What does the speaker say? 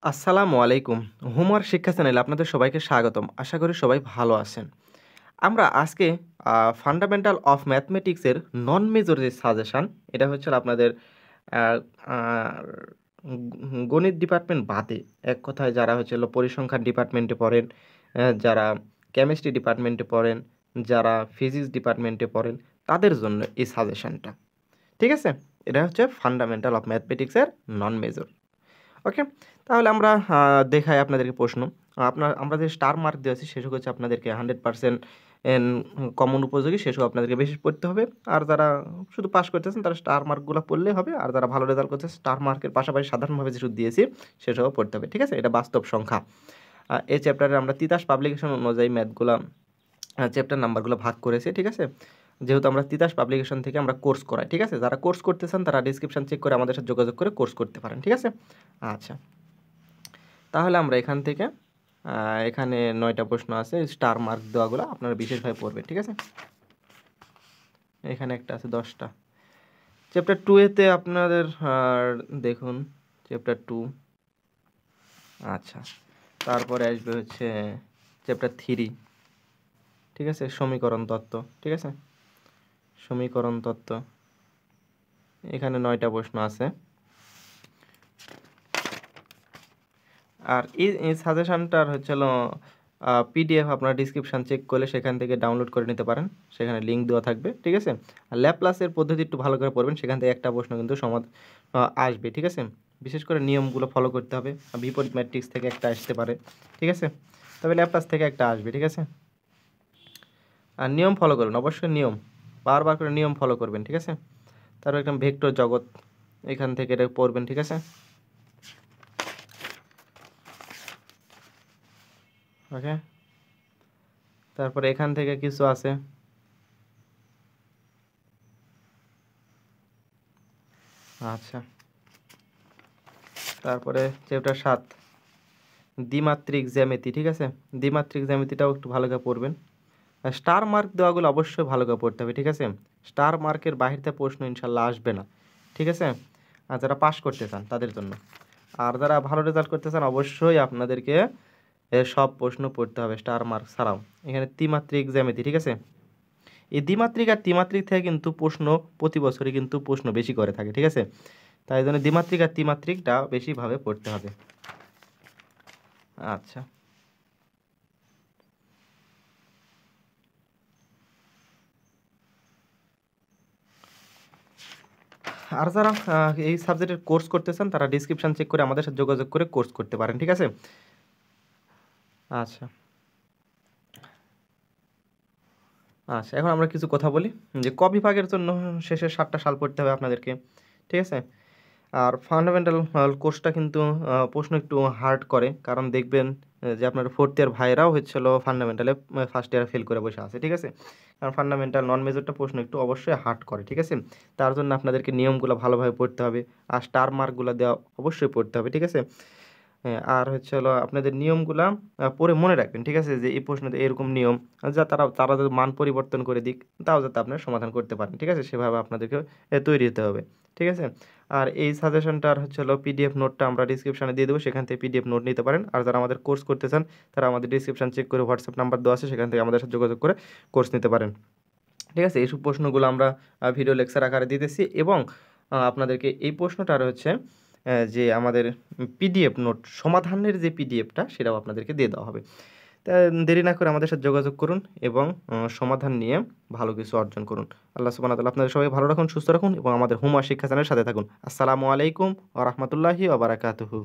আসসালামু আলাইকুম। হোমওয়ার্ক শিক্ষা চ্যানেলে আপনাদের সবাইকে স্বাগতম। আশা করি সবাই ভালো আছেন। আমরা আজকে ফান্ডামেন্টাল অফ ম্যাথমেটিক্সের নন মেজর যে সাজেশন, এটা হচ্ছে আপনাদের আ আ গণিত ডিপার্টমেন্ট বাদে, এক কথায় যারা হচ্ছে হলো পরিসংখ্যান ডিপার্টমেন্টে পড়েন, যারা কেমিস্ট্রি ডিপার্টমেন্টে পড়েন, যারা ফিজিক্স ডিপার্টমেন্টে পড়েন, তাদের জন্য এই সাজেশনটা। ঠিক আছে? এটা হচ্ছে ফান্ডামেন্টাল অফ ম্যাথমেটিক্সের নন মেজর। ওকে? তাহলে আমরা দেখাই আপনাদেরকে প্রশ্ন। আমরা যে স্টার মার্ক দিয়েছি সেসব হচ্ছে আপনাদেরকে 100% এন কমন উপযোগী, সেসব আপনাদেরকে বেশি পড়তে হবে। আর যারা শুধু পাস করতেছেন তারা স্টার মার্কগুলা পড়লেই হবে। আর যারা ভালো রেজাল্ট করতেছে স্টার মার্কের পাশাপাশি সাধারণভাবে যেসব দিয়েছি সেসবও পড়তে হবে। ঠিক আছে? এটা বাস্তব সংখ্যা। এই চ্যাপ্টারে আমরা তিতাস পাবলিকেশন অনুযায়ী ম্যাথগুলা চ্যাপ্টার নাম্বারগুলো ভাগ করেছি। ঠিক আছে? যেহেতু আমরা তিতাস পাবলিকেশন থেকে আমরা কোর্স করাই। ঠিক আছে? যারা কোর্স করতে চান তারা ডেসক্রিপশন চেক করে আমাদের সাথে যোগাযোগ করে কোর্স করতে পারেন। ঠিক আছে? আচ্ছা। তাহলে আমরা এখান থেকে এখানে ৯ টা প্রশ্ন আছে। স্টার মার্ক দেওয়াগুলো আপনারা বিশেষভাবে পড়বেন। ঠিক আছে? এখানে একটা আছে ১০ টা। চ্যাপ্টার 2 এতে আপনাদের দেখুন চ্যাপ্টার 2। আচ্ছা। তারপরে আসবে হচ্ছে চ্যাপ্টার 3। ঠিক আছে? সমীকরণ তত্ত্ব। ঠিক আছে? সমীকরণ তত্ত্ব। এখানে ৯ টা প্রশ্ন আছে। আর এই সাজেশনটার হচ্ছে হলো পিডিএফ আপনারা ডেসক্রিপশন চেক করলে সেখান থেকে ডাউনলোড করে নিতে পারেন। সেখানে লিঙ্ক দেওয়া থাকবে। ঠিক আছে? আর ল্যাপ্লাসের পদ্ধতি একটু ভালো করে পড়বেন। সেখান থেকে একটা প্রশ্ন কিন্তু আসবে। ঠিক আছে? বিশেষ করে নিয়মগুলো ফলো করতে হবে। বিপরীত ম্যাট্রিক্স থেকে একটা আসতে পারে। ঠিক আছে? তবে ল্যাপ্লাস থেকে একটা আসবে। ঠিক আছে? আর নিয়ম ফলো করবেন। অবশ্যই নিয়ম। বারবার করে নিয়ম ফলো করবেন। ঠিক আছে? তারপর একটা ভেক্টর জগৎ, এখান থেকে এটা পড়বেন। ঠিক আছে? ওকে? তারপরে এখান থেকে কিছু আছে। আচ্ছা। তারপরে চ্যাপ্টার ৭ দ্বিমাত্রিক জ্যামিতি। ঠিক আছে? দ্বিমাত্রিক জ্যামিতিটাও একটু ভালো করে পড়বেন। আর স্টার মার্ক দেওয়াগুলো অবশ্যই ভালো করে পড়তে হবে। ঠিক আছে? স্টার মার্কের বাহির থেকে প্রশ্ন ইনশাল্লাহ আসবে না। ঠিক আছে? আর যারা পাস করতে চান তাদের জন্য। আর যারা ভালো রেজাল্ট করতে চান অবশ্যই আপনাদেরকে সব প্রশ্ন পড়তে হবে স্টার মার্ক ছাড়াও। এখানে ত্রিমাত্রিক জ্যামিতি। ঠিক আছে? এই দ্বিমাত্রিক আর ত্রিমাত্রিক থেকে কিন্তু প্রশ্ন প্রতি বছরই কিন্তু প্রশ্ন বেশি করে থাকে। ঠিক আছে? তাই জন্য দ্বিমাত্রিক আর ত্রিমাত্রিকটা বেশিভাবে পড়তে হবে। আচ্ছা। আর যারা এই সাবজেক্টের কোর্স করতে চান তারা ডেসক্রিপশন চেক করে আমাদের সাথে যোগাযোগ করে কোর্স করতে পারেন। ঠিক আছে? আচ্ছা। আচ্ছা, এখন আমরা কিছু কথা বলি যে ক বিভাগের জন্য শেষের ৭ টা সাল পড়তে হবে আপনাদেরকে। ঠিক আছে? আর ফান্ডামেন্টাল কোর্সটা কিন্তু প্রশ্ন একটু হার্ড করে। কারণ দেখবেন যে আপনার 4th ইয়ার ভাইয়েরাও হচ্ছে হলো ফান্ডামেন্টালে ফার্স্ট ইয়ারে ফেল করে বসে আছে। ঠিক আছে? কারণ ফান্ডামেন্টাল নন মেজরটা প্রশ্ন একটু অবশ্যই হার্ড করে। ঠিক আছে? তার জন্য আপনাদেরকে নিয়মগুলো ভালোভাবে পড়তে হবে। আর স্টার মার্কগুলো দেওয়া অবশ্যই পড়তে হবে। ঠিক আছে? হ্যাঁ, আর হচ্ছে হলো আপনাদের নিয়মগুলা পড়ে মনে রাখবেন। ঠিক আছে? যে এই প্রশ্নতে এরকম নিয়ম, যা তারা যদি মান পরিবর্তন করে দিক, তাও যাতে আপনারা সমাধান করতে পারেন। ঠিক আছে? সেভাবে আপনাদেরকে তৈরি হতে হবে। ঠিক আছে? আর এই সাজেশনটার হচ্ছে হলো পিডিএফ নোটটা আমরা ডিসক্রিপশনে দিয়ে দেবো। সেখান থেকে পিডিএফ নোট নিতে পারেন। আর যারা আমাদের কোর্স করতে চান তারা আমাদের ডিসক্রিপশন চেক করে হোয়াটসঅ্যাপ নাম্বার দেওয়া আছে, সেখান থেকে আমাদের সাথে যোগাযোগ করে কোর্স নিতে পারেন। ঠিক আছে? এইসব প্রশ্নগুলো আমরা ভিডিও লেকচার আকারে দিতেছি এবং আপনাদেরকে এই প্রশ্নটার হচ্ছে যে আমাদের পিডিএফ নোট সমাধানের যে পিডিএফটা সেটাও আপনাদেরকে দিয়ে দেওয়া হবে। তা দেরি না করে আমাদের সাথে যোগাযোগ করুন এবং সমাধান নিয়ে ভালো কিছু অর্জন করুন। আল্লাহ সুবহানাহু ওয়া তাআলা আপনাদের সবাই ভালো রাখুন, সুস্থ রাখুন এবং আমাদের হোমওয়ার্ক শিক্ষা চ্যানেলের সাথে থাকুন। আসসালামু আলাইকুম ওয়া রাহমাতুল্লাহি ওয়া বারাকাতুহু।